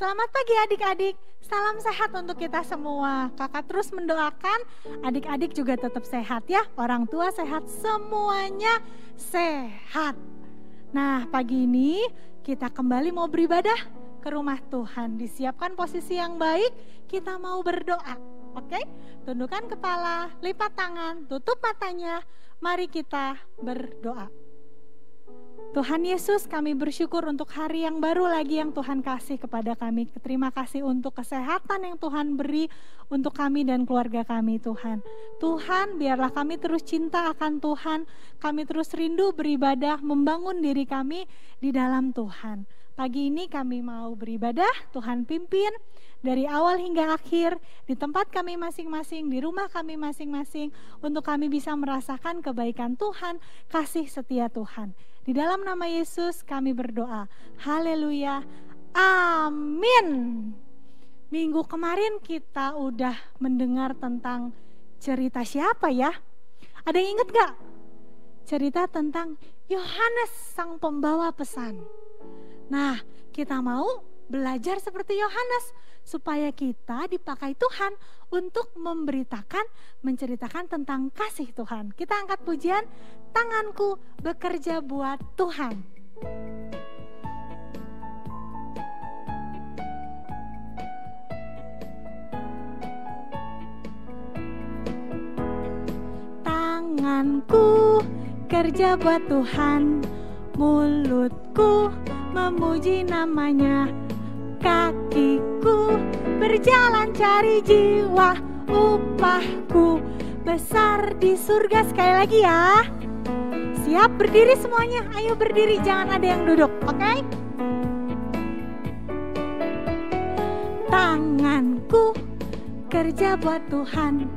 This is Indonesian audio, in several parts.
Selamat pagi adik-adik, salam sehat untuk kita semua. Kakak terus mendoakan adik-adik juga tetap sehat ya. Orang tua sehat, semuanya sehat. Nah, pagi ini kita kembali mau beribadah ke rumah Tuhan. Disiapkan posisi yang baik, kita mau berdoa. Oke? Tundukkan kepala, lipat tangan, tutup matanya. Mari kita berdoa. Tuhan Yesus, kami bersyukur untuk hari yang baru lagi yang Tuhan kasih kepada kami. Terima kasih untuk kesehatan yang Tuhan beri untuk kami dan keluarga kami, Tuhan. Tuhan, biarlah kami terus cinta akan Tuhan. Kami terus rindu beribadah, membangun diri kami di dalam Tuhan. Pagi ini kami mau beribadah, Tuhan pimpin dari awal hingga akhir, di tempat kami masing-masing, di rumah kami masing-masing, untuk kami bisa merasakan kebaikan Tuhan, kasih setia Tuhan. Di dalam nama Yesus kami berdoa. Haleluya. Amin. Minggu kemarin kita udah mendengar tentang cerita siapa ya? Ada yang ingat gak? Cerita tentang Yohanes sang pembawa pesan. Nah, kita mau belajar seperti Yohanes supaya kita dipakai Tuhan untuk memberitakan, menceritakan tentang kasih Tuhan. Kita angkat pujian, tanganku bekerja buat Tuhan. Tanganku kerja buat Tuhan, mulutku memuji namanya, kakiku berjalan cari jiwa, upahku besar di surga. Sekali lagi ya. Siap berdiri semuanya? Ayo berdiri, jangan ada yang duduk, oke? Tanganku kerja buat Tuhan,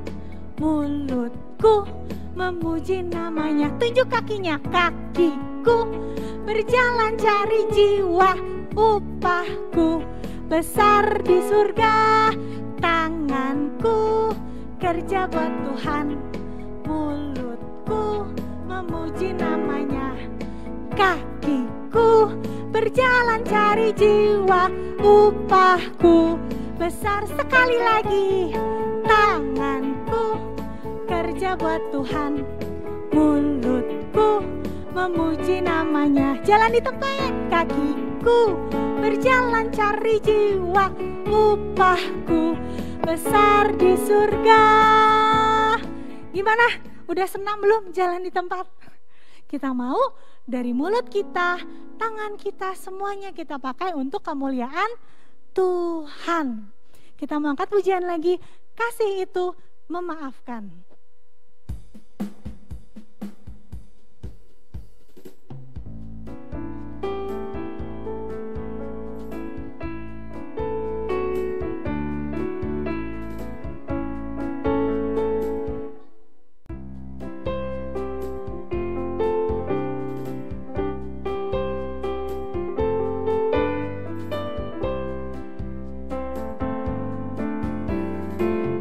mulutku memuji namanya. Tunjuk kakinya, kakiku berjalan cari jiwa, upahku besar di surga. Tanganku kerja buat Tuhan, mulutku memuji namanya, kakiku berjalan cari jiwa, upahku besar. Sekali lagi, tanganku kerja buat Tuhan, mulutku memuji namanya. Jalan di tempat, kakiku berjalan cari jiwa, upahku besar di surga. Gimana? Udah senang belum jalan di tempat? Kita mau dari mulut kita, tangan kita, semuanya kita pakai untuk kemuliaan Tuhan. Kita mau angkat pujian lagi, kasih itu memaafkan.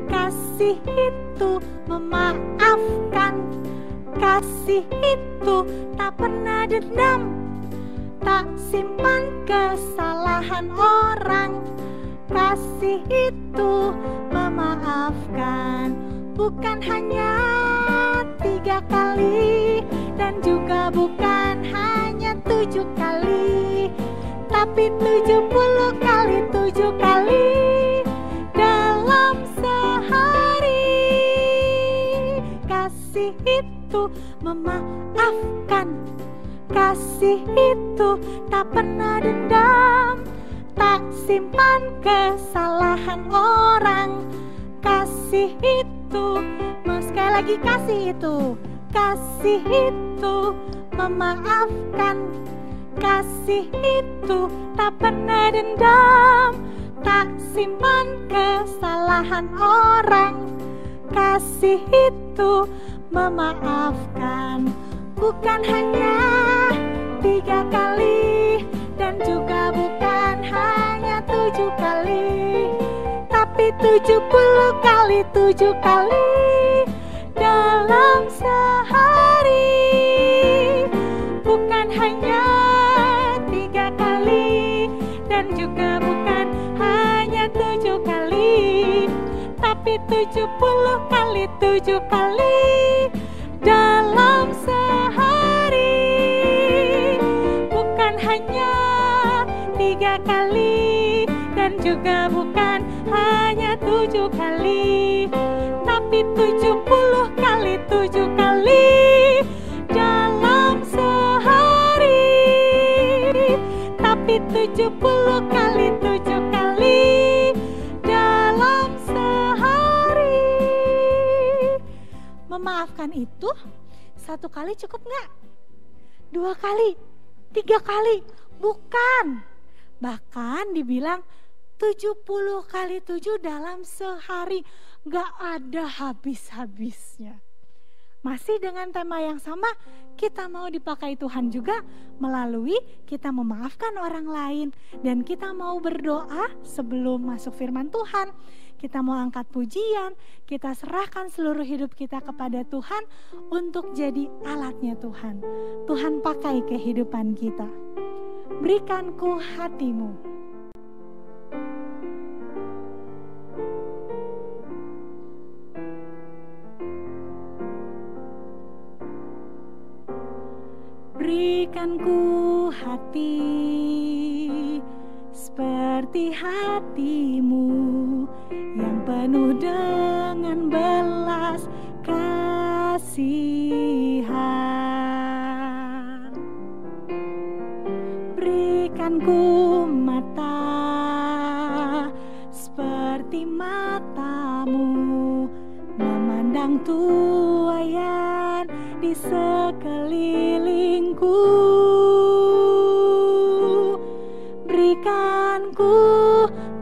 Kasih itu memaafkan, kasih itu tak pernah dendam, tak simpan kesalahan orang. Kasih itu memaafkan, bukan hanya 3 kali, dan juga bukan hanya 7 kali, tapi 70 kali 7 kali dalam sehari. Kasih itu memaafkan, kasih itu tak pernah dendam, tak simpan kesalahan orang. Kasih itu, sekali lagi, kasih itu memaafkan, kasih itu tak pernah dendam, tak simpan kesalahan orang. Kasih itu memaafkan, bukan hanya 3 kali, dan juga bukan hanya 7 kali, tapi 70 kali 7 kali dalam sehari. Bukan hanya 3 kali, dan juga bukan 70 kali 7 kali dalam sehari. Bukan hanya 3 kali dan juga bukan hanya 7 kali, tapi 70 kali 7 kali dalam sehari. Tapi 70 kali 7 kali dalam sehari. Memaafkan itu 1 kali cukup nggak? 2 kali? 3 kali? Bukan. Bahkan dibilang 70 kali 7 dalam sehari. Nggak ada habis-habisnya. Masih dengan tema yang sama, kita mau dipakai Tuhan juga melalui kita memaafkan orang lain. Dan kita mau berdoa sebelum masuk firman Tuhan. Kita mau angkat pujian, kita serahkan seluruh hidup kita kepada Tuhan untuk jadi alatnya Tuhan. Tuhan pakai kehidupan kita. Berikanku hatimu. Berikanku hati seperti hatimu yang penuh dengan belas kasihan. Berikanku mata seperti matamu memandang tuaian di sekelilingku. Berikanku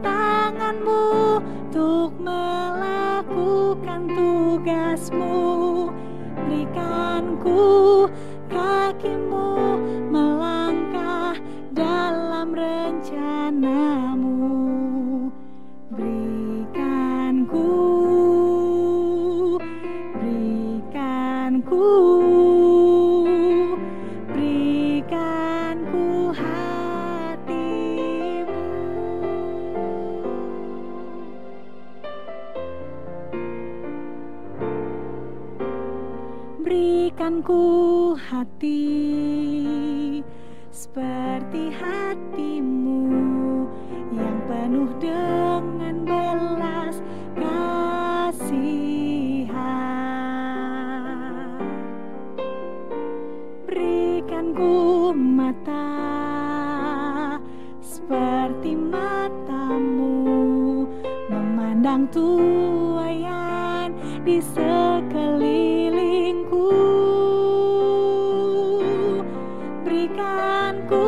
tanganmu untuk melakukan tugasmu. Berikanku kakimu melangkah dalam rencanamu. Berikanku hatimu. Berikanku hati seperti hatimu yang penuh dengan belas kasihan. Berikanku mata seperti matamu memandang tuaian di sekelilingku. Berikanku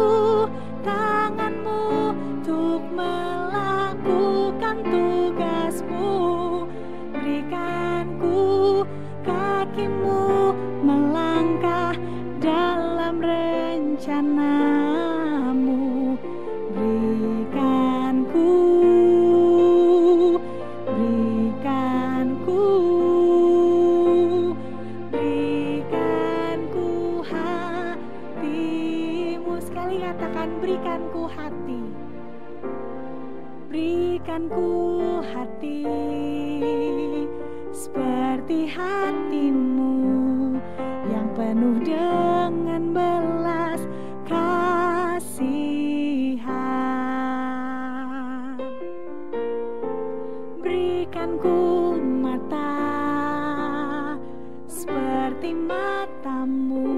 tanganmu untuk melakukan tugasmu. Berikanku kakimu melangkah dalam rencanamu. Berikanku hatimu. Sekali katakan, berikanku hati. Berikanku hati seperti hatimu yang penuh dengan belas kasihan. Berikanku mata seperti matamu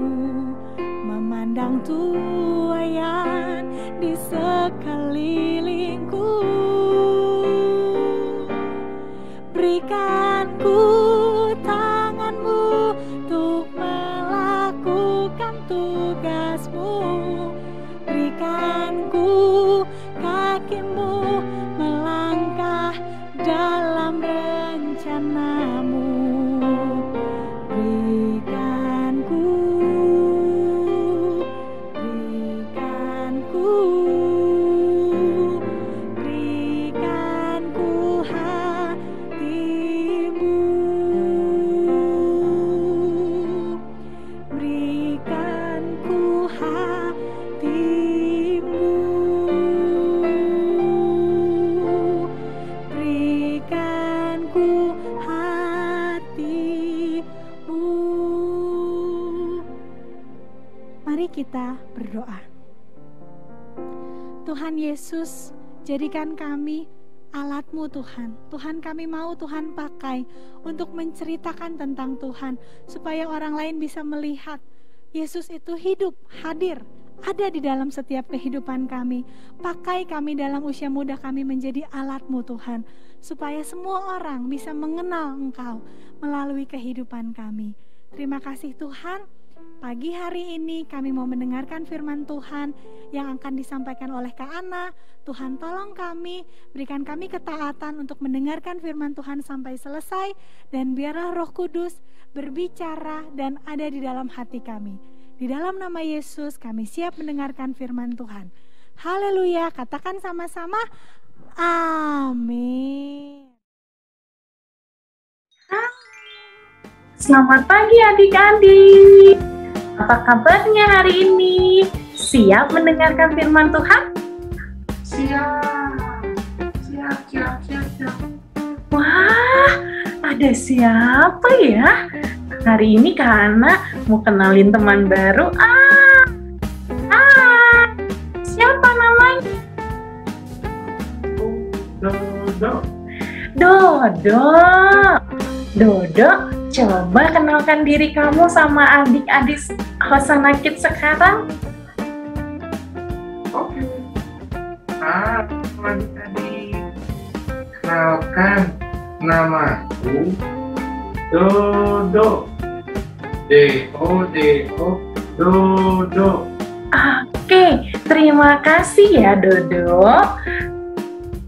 memandang tuaian di sekelilingku. Berikanku tanganmu untuk melakukan tugasmu. Berikanku kakimu melangkah dalam rencanamu. Berikanku kita berdoa. Tuhan Yesus, jadikan kami alat-Mu Tuhan. Tuhan, kami mau Tuhan pakai untuk menceritakan tentang Tuhan, supaya orang lain bisa melihat Yesus itu hidup, hadir, ada di dalam setiap kehidupan kami. Pakai kami dalam usia muda kami menjadi alat-Mu Tuhan, supaya semua orang bisa mengenal Engkau melalui kehidupan kami. Terima kasih Tuhan. Pagi hari ini kami mau mendengarkan firman Tuhan yang akan disampaikan oleh Kak Ana. Tuhan tolong kami, berikan kami ketaatan untuk mendengarkan firman Tuhan sampai selesai, dan biarlah Roh Kudus berbicara dan ada di dalam hati kami. Di dalam nama Yesus kami siap mendengarkan firman Tuhan. Haleluya, katakan sama-sama, amin. Selamat pagi adik-adik. Apa kabarnya hari ini? Siap mendengarkan firman Tuhan? Siap. Wah, ada siapa ya? Hari ini Kak Ana mau kenalin teman baru. Siapa namanya? Dodo, coba kenalkan diri kamu sama adik-adik Hosana Kids sekarang. Oke. Adik-adik, kenalkan, namaku Dodo. Dodo. Oke, terima kasih ya Dodo.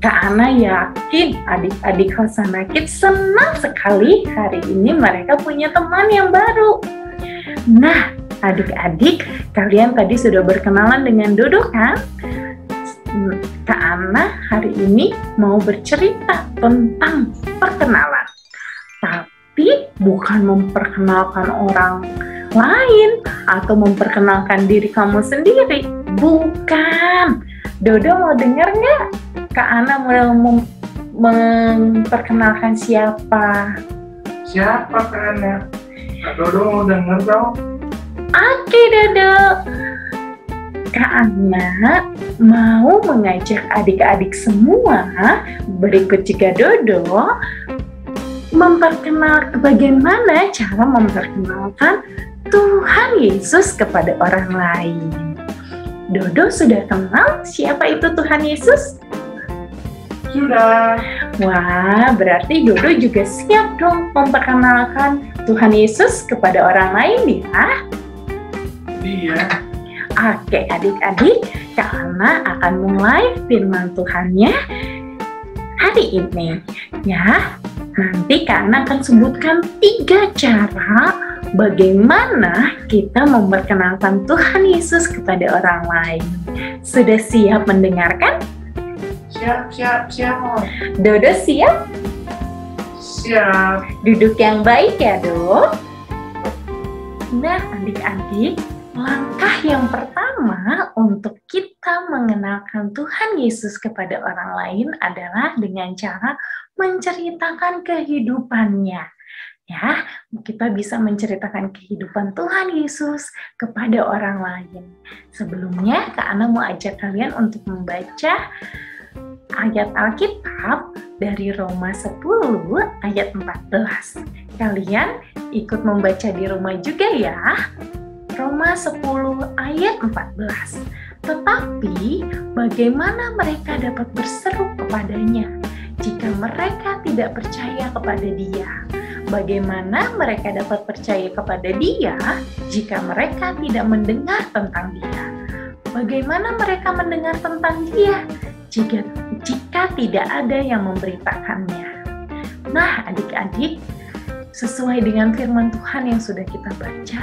Kak Ana yakin adik-adik Hosana Kids senang sekali hari ini mereka punya teman yang baru. Nah, adik-adik, kalian tadi sudah berkenalan dengan Dodo kan? Kak Ana hari ini mau bercerita tentang perkenalan. Tapi bukan memperkenalkan orang lain atau memperkenalkan diri kamu sendiri. Bukan. Dodo mau dengar nggak? Kak Ana mau memperkenalkan siapa? Siapa Kak Ana? Kak Dodo mau denger dong? Oke Dodo. Kak Ana mau mengajak adik-adik semua, berikut juga Dodo, bagaimana cara memperkenalkan Tuhan Yesus kepada orang lain. Dodo sudah kenal siapa itu Tuhan Yesus? Sudah. Wah, berarti Dodo juga siap dong memperkenalkan Tuhan Yesus kepada orang lain ya? Iya. Oke adik-adik, Kak Ana akan mulai firman Tuhannya hari ini ya. Nanti Kak Ana akan sebutkan 3 cara bagaimana kita memperkenalkan Tuhan Yesus kepada orang lain. Sudah siap mendengarkan? Siap. Dodo siap? Siap. Duduk yang baik ya, Dok. Nah, adik-adik, langkah yang pertama untuk kita mengenalkan Tuhan Yesus kepada orang lain adalah dengan cara menceritakan kehidupannya. Ya, kita bisa menceritakan kehidupan Tuhan Yesus kepada orang lain. Sebelumnya, Kak Ana mau ajak kalian untuk membaca ayat Alkitab dari Roma 10 ayat 14. Kalian ikut membaca di rumah juga ya. Roma 10 ayat 14. Tetapi bagaimana mereka dapat berseru kepadanya jika mereka tidak percaya kepada Dia? Bagaimana mereka dapat percaya kepada Dia jika mereka tidak mendengar tentang Dia? Bagaimana mereka mendengar tentang Dia jika tidak ada yang memberitakannya? Nah, adik-adik, sesuai dengan firman Tuhan yang sudah kita baca,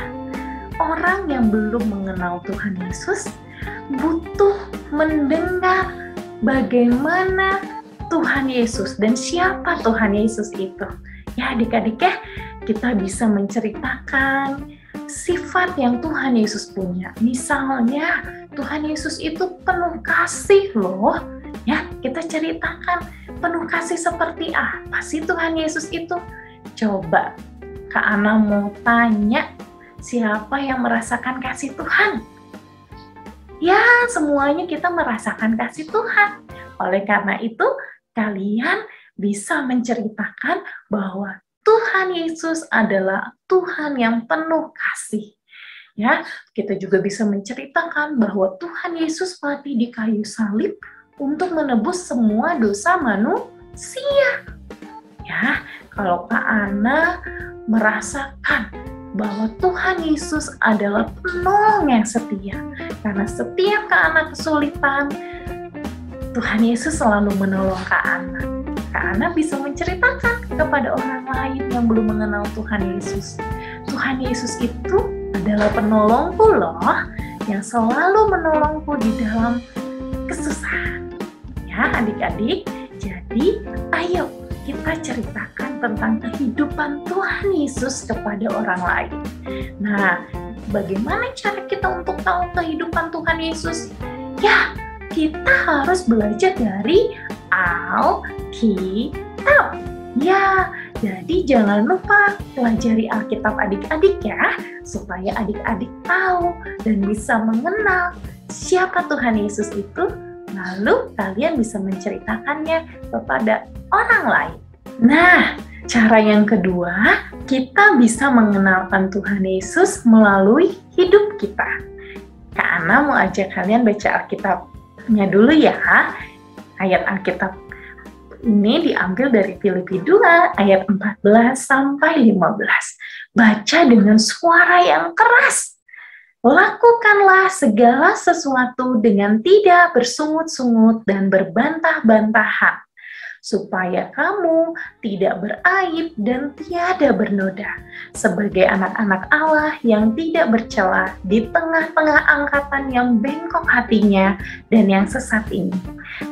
orang yang belum mengenal Tuhan Yesus butuh mendengar bagaimana Tuhan Yesus dan siapa Tuhan Yesus itu. Ya adik-adik ya, kita bisa menceritakan sifat yang Tuhan Yesus punya. Misalnya, Tuhan Yesus itu penuh kasih loh. Ya, kita ceritakan penuh kasih seperti apa sih Tuhan Yesus itu? Coba Kak Ana mau tanya, siapa yang merasakan kasih Tuhan? Ya, semuanya kita merasakan kasih Tuhan. Oleh karena itu, kalian bisa menceritakan bahwa Tuhan Yesus adalah Tuhan yang penuh kasih. Ya, kita juga bisa menceritakan bahwa Tuhan Yesus mati di kayu salib untuk menebus semua dosa manusia. Ya, kalau Kak Ana merasakan bahwa Tuhan Yesus adalah penolong yang setia, karena setiap Kak Ana kesulitan, Tuhan Yesus selalu menolong Kak Ana. Kak Ana bisa menceritakan kepada orang lain yang belum mengenal Tuhan Yesus. Tuhan Yesus itu adalah penolongku loh, yang selalu menolongku di dalam kesusahan. Ya adik-adik, jadi ayo kita ceritakan tentang kehidupan Tuhan Yesus kepada orang lain. Nah, bagaimana cara kita untuk tahu kehidupan Tuhan Yesus? Ya, kita harus belajar dari Alkitab. Ya, jadi jangan lupa pelajari Alkitab adik-adik ya, supaya adik-adik tahu dan bisa mengenal siapa Tuhan Yesus itu, lalu kalian bisa menceritakannya kepada orang lain. Nah, cara yang kedua, kita bisa mengenalkan Tuhan Yesus melalui hidup kita. Kak Ana mau ajak kalian baca Alkitabnya dulu ya. Ayat Alkitab ini diambil dari Filipi 2 ayat 14 sampai 15. Baca dengan suara yang keras. Lakukanlah segala sesuatu dengan tidak bersungut-sungut dan berbantah-bantahan, supaya kamu tidak beraib dan tiada bernoda, sebagai anak-anak Allah yang tidak bercela di tengah-tengah angkatan yang bengkok hatinya dan yang sesat ini,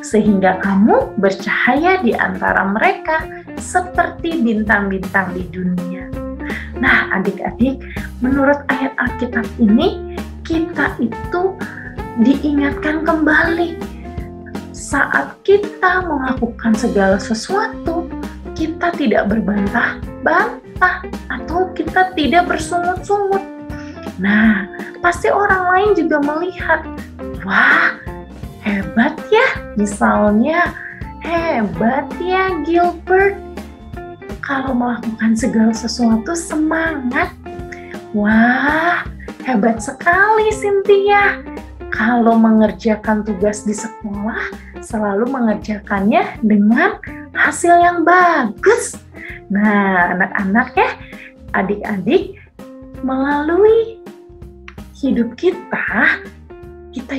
sehingga kamu bercahaya di antara mereka seperti bintang-bintang di dunia. Nah, adik-adik, menurut ayat Alkitab ini, kita itu diingatkan kembali saat kita melakukan segala sesuatu, kita tidak berbantah-bantah atau kita tidak bersungut-sungut. Nah, pasti orang lain juga melihat, wah, hebat ya, misalnya, hebat ya Gilbert, kalau melakukan segala sesuatu semangat. Wah, hebat sekali Cynthia. Kalau mengerjakan tugas di sekolah, selalu mengerjakannya dengan hasil yang bagus. Nah, anak-anak ya, adik-adik, melalui hidup kita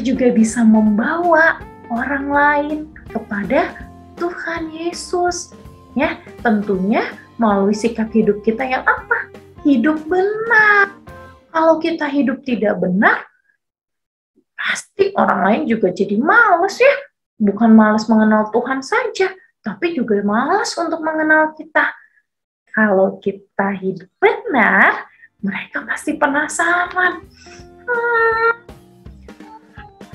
juga bisa membawa orang lain kepada Tuhan Yesus. Ya, tentunya melalui sikap hidup kita yang apa? Hidup benar. Kalau kita hidup tidak benar, pasti orang lain juga jadi malas ya. Bukan malas mengenal Tuhan saja, tapi juga malas untuk mengenal kita. Kalau kita hidup benar, mereka pasti penasaran.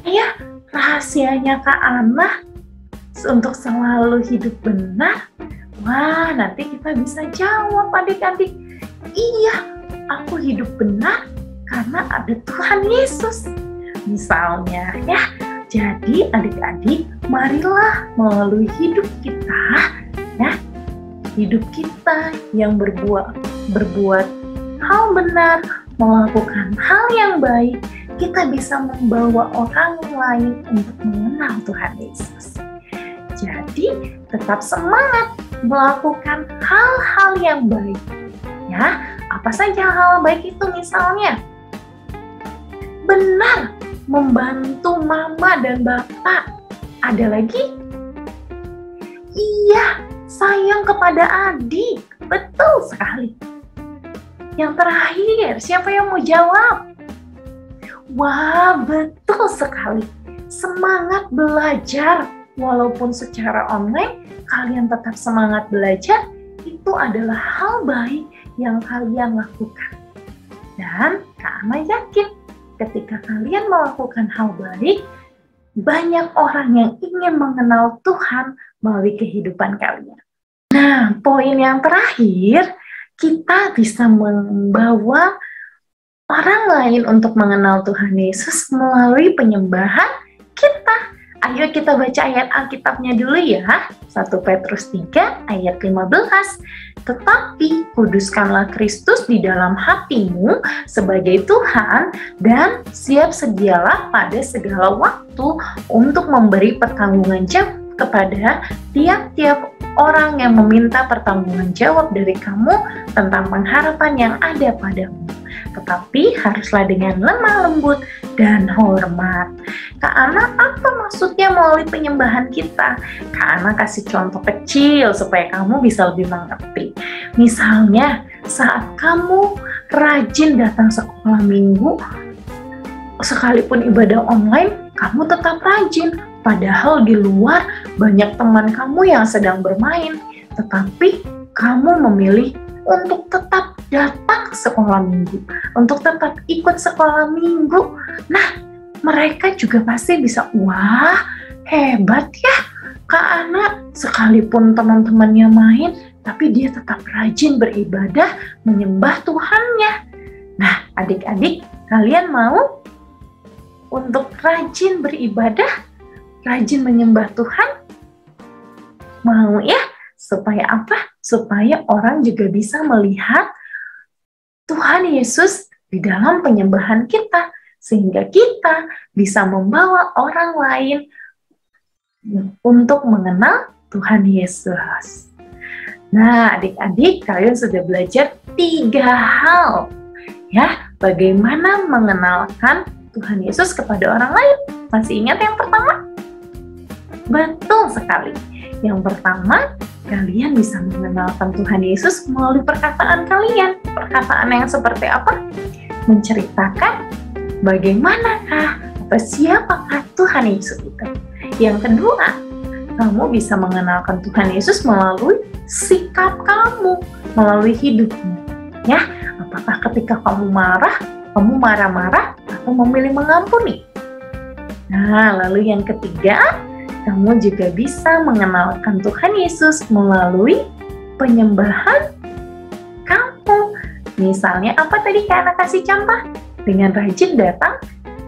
Ya, rahasianya Kak Ana untuk selalu hidup benar. Wah, nanti kita bisa jawab adik-adik. Iya, aku hidup benar karena ada Tuhan Yesus. Misalnya ya, jadi adik-adik, marilah melalui hidup kita ya, hidup kita yang berbuat hal benar, melakukan hal yang baik, kita bisa membawa orang lain untuk mengenal Tuhan Yesus. Jadi, tetap semangat melakukan hal-hal yang baik. Ya, apa saja hal baik itu misalnya? Benar, membantu mama dan bapak. Ada lagi? Iya, sayang kepada adik. Betul sekali. Yang terakhir, siapa yang mau jawab? Wah, betul sekali. Semangat belajar. Walaupun secara online, kalian tetap semangat belajar, itu adalah hal baik yang kalian lakukan. Dan Kak Ana yakin, ketika kalian melakukan hal baik, banyak orang yang ingin mengenal Tuhan melalui kehidupan kalian. Nah, poin yang terakhir, kita bisa membawa orang lain untuk mengenal Tuhan Yesus melalui penyembahan kita. Ayo kita baca ayat Alkitabnya dulu ya. 1 Petrus 3 ayat 15. Tetapi kuduskanlah Kristus di dalam hatimu sebagai Tuhan dan siap sedialah pada segala waktu untuk memberi pertanggungan jawab kepada tiap-tiap orang yang meminta pertanggungan jawab dari kamu tentang pengharapan yang ada padamu. Tetapi haruslah dengan lemah lembut dan hormat. Kak Ana, apa maksudnya melalui penyembahan kita? Kak Ana kasih contoh kecil supaya kamu bisa lebih mengerti. Misalnya, saat kamu rajin datang sekolah minggu, sekalipun ibadah online, kamu tetap rajin. Padahal di luar banyak teman kamu yang sedang bermain, tetapi kamu memilih untuk tetap datang ke sekolah minggu, untuk tetap ikut sekolah minggu. Nah, mereka juga pasti bisa, wah hebat ya Kak Ana, sekalipun teman-temannya main, tapi dia tetap rajin beribadah, menyembah Tuhannya. Nah, adik-adik, kalian mau untuk rajin beribadah, rajin menyembah Tuhan? Mau ya? Supaya apa? Supaya orang juga bisa melihat Tuhan Yesus di dalam penyembahan kita, sehingga kita bisa membawa orang lain untuk mengenal Tuhan Yesus. Nah, adik-adik, kalian sudah belajar 3 hal ya, bagaimana mengenalkan Tuhan Yesus kepada orang lain. Masih ingat yang pertama? Betul sekali. Yang pertama, kalian bisa mengenalkan Tuhan Yesus melalui perkataan kalian. Perkataan yang seperti apa? Menceritakan bagaimanakah atau siapakah Tuhan Yesus itu. Yang kedua, kamu bisa mengenalkan Tuhan Yesus melalui sikap kamu, melalui hidupmu. Ya, apakah ketika kamu marah-marah atau memilih mengampuni? Nah, lalu yang ketiga, kamu juga bisa mengenalkan Tuhan Yesus melalui penyembahan kamu. Misalnya apa tadi Kak Ana kasih contoh? Dengan rajin datang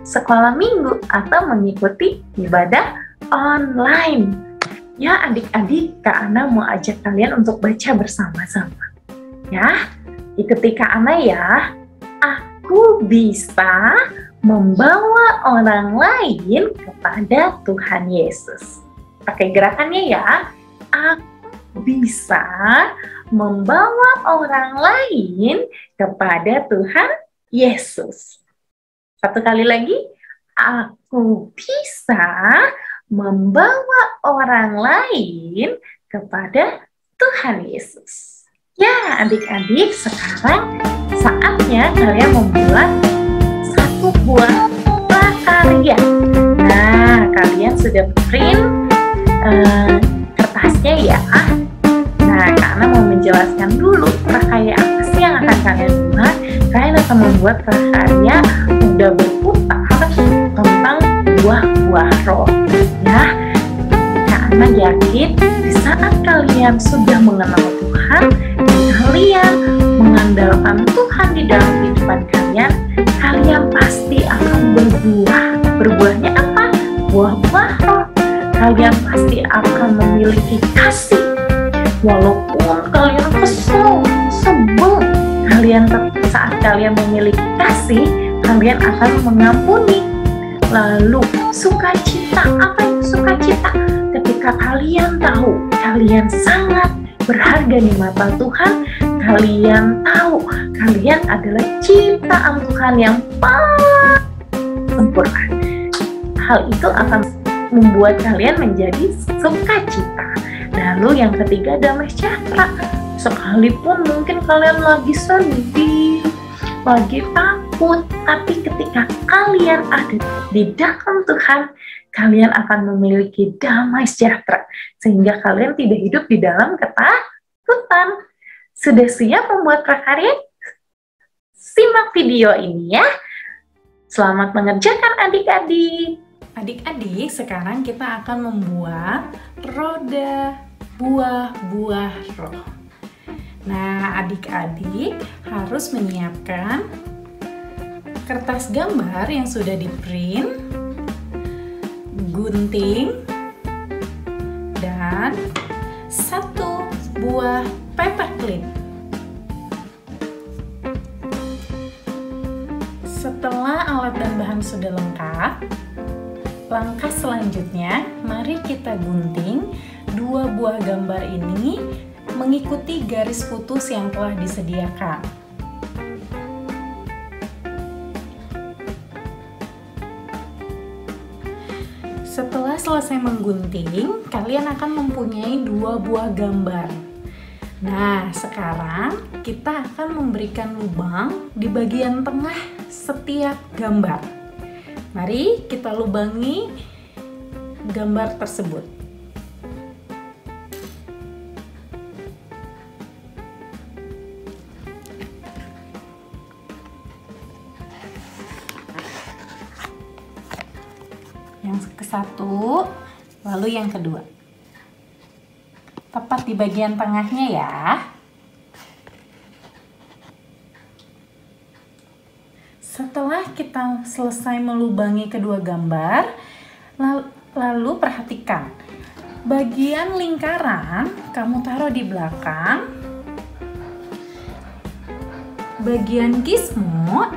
sekolah minggu atau mengikuti ibadah online. Ya adik-adik, Kak Ana mau ajak kalian untuk baca bersama-sama. Ya, ikuti Kak Ana ya. Aku bisa membawa orang lain kepada Tuhan Yesus. Pakai gerakannya ya. Aku bisa membawa orang lain kepada Tuhan Yesus. Satu kali lagi. Aku bisa membawa orang lain kepada Tuhan Yesus. Ya, adik-adik, sekarang saatnya kalian membuat satu buah prakarya. Nah, kalian sudah print kertasnya ya. Nah, Kak Ana mau menjelaskan dulu prakarya apa sih yang akan kalian buat. Kalian akan membuat prakarya udah berputar tentang buah-buah roh. Ya, Kak Ana yakin di saat kalian sudah mengenal Tuhan, kalian mengandalkan Tuhan di dalam kehidupan kalian, kalian pasti akan berbuah. Berbuahnya apa? Buah-buah roh. Kalian pasti akan memiliki kasih. Walaupun kalian kesel, sebel, saat kalian memiliki kasih, kalian akan mengampuni. Lalu sukacita, apa itu sukacita? Ketika kalian tahu kalian sangat berharga di mata Tuhan, kalian tahu kalian adalah ciptaan Tuhan yang paling sempurna. Hal itu akan membuat kalian menjadi sukacita. Lalu yang ketiga, damai sejahtera. Sekalipun mungkin kalian lagi sedih, lagi takut, tapi ketika kalian ada di dalam Tuhan, kalian akan memiliki damai sejahtera, sehingga kalian tidak hidup di dalam ketakutan. Sudah siap membuat prakarya? Simak video ini ya. Selamat mengerjakan adik-adik. Adik-adik, sekarang kita akan membuat roda buah-buah roh. Nah, adik-adik harus menyiapkan kertas gambar yang sudah di-print, gunting, dan 1 buah paperclip. Setelah alat dan bahan sudah lengkap, langkah selanjutnya mari kita gunting 2 buah gambar ini mengikuti garis putus yang telah disediakan. Setelah selesai menggunting, kalian akan mempunyai 2 buah gambar. Nah, sekarang kita akan memberikan lubang di bagian tengah setiap gambar. Mari kita lubangi gambar tersebut. Yang ke-1, lalu yang kedua. Tepat di bagian tengahnya ya. Setelah kita selesai melubangi kedua gambar, lalu perhatikan. Bagian lingkaran kamu taruh di belakang. Bagian gizmo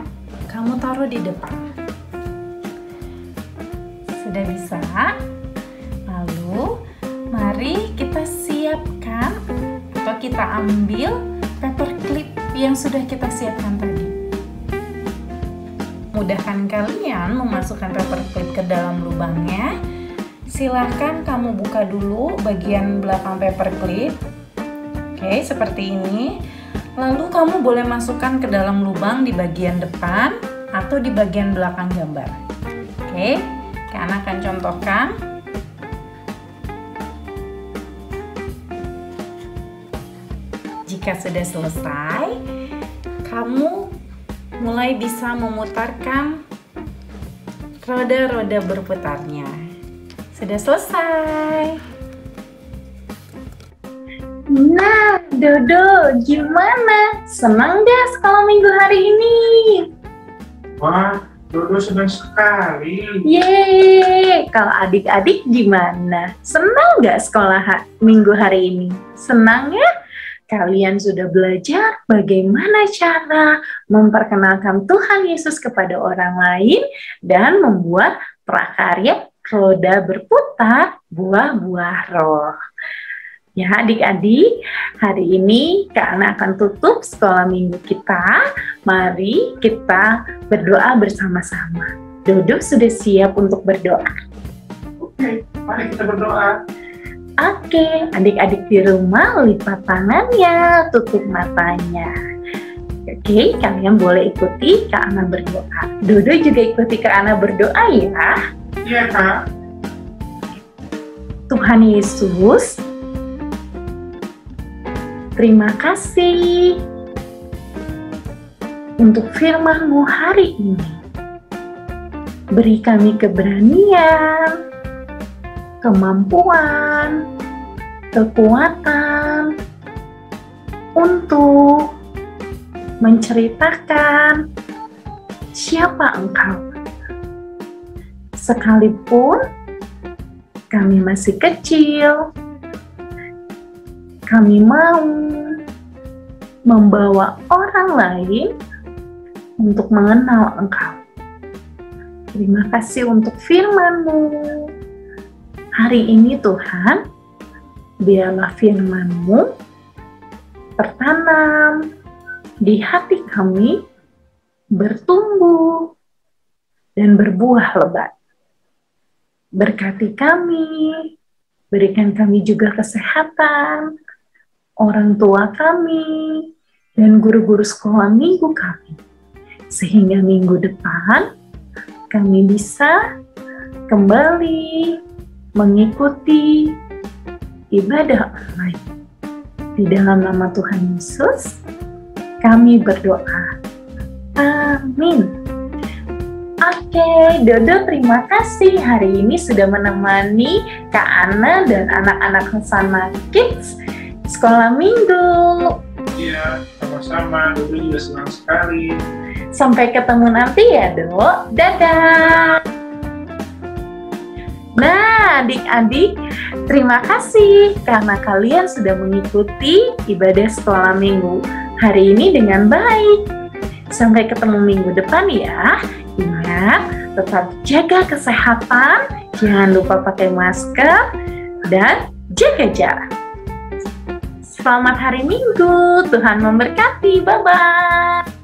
kamu taruh di depan. Sudah bisa? Lalu mari kita siapkan atau kita ambil paperclip yang sudah kita siapkan tadi. Mudahkan kalian memasukkan paperclip ke dalam lubangnya. Silahkan kamu buka dulu bagian belakang paperclip. Oke, seperti ini. Lalu kamu boleh masukkan ke dalam lubang di bagian depan atau di bagian belakang gambar. Oke. Kak akan contohkan. Jika sudah selesai, kamu mulai bisa memutarkan roda-roda berputarnya. Sudah selesai. Nah, Dodo, gimana? Senang gak sekolah minggu hari ini? Wah, Dodo senang sekali. Yeay, kalau adik-adik gimana? Senang nggak sekolah minggu hari ini? Senang ya? Kalian sudah belajar bagaimana cara memperkenalkan Tuhan Yesus kepada orang lain dan membuat prakarya roda berputar buah-buah roh. Ya adik-adik, hari ini Kak Ana akan tutup sekolah minggu kita. Mari kita berdoa bersama-sama. Dodo sudah siap untuk berdoa? Oke, mari kita berdoa. Oke, adik-adik di rumah lipat tangannya, tutup matanya. Oke, kalian boleh ikuti Kak Ana berdoa. Dodo juga ikuti Kak Ana berdoa ya. Iya Kak. Tuhan Yesus, terima kasih untuk firman-Mu hari ini. Beri kami keberanian, kemampuan, kekuatan untuk menceritakan siapa Engkau. Sekalipun kami masih kecil, kami mau membawa orang lain untuk mengenal Engkau. Terima kasih untuk firman-Mu. Hari ini Tuhan, biarlah firman-Mu tertanam di hati kami, bertumbuh dan berbuah lebat. Berkati kami, berikan kami juga kesehatan, orang tua kami, dan guru-guru sekolah minggu kami. Sehingga minggu depan, kami bisa kembali mengikuti ibadah online. Di dalam nama Tuhan Yesus, kami berdoa. Amin. Oke, Dodo terima kasih hari ini sudah menemani Kak Ana dan anak-anak Hosana Kids sekolah minggu. Iya, sama-sama. Dodo juga senang sekali. Sampai ketemu nanti ya, Dok. Dadah. Nah, adik-adik, terima kasih karena kalian sudah mengikuti ibadah sekolah minggu hari ini dengan baik. Sampai ketemu minggu depan ya. Ingat, tetap jaga kesehatan, jangan lupa pakai masker, dan jaga jarak. Selamat hari Minggu, Tuhan memberkati, bye-bye.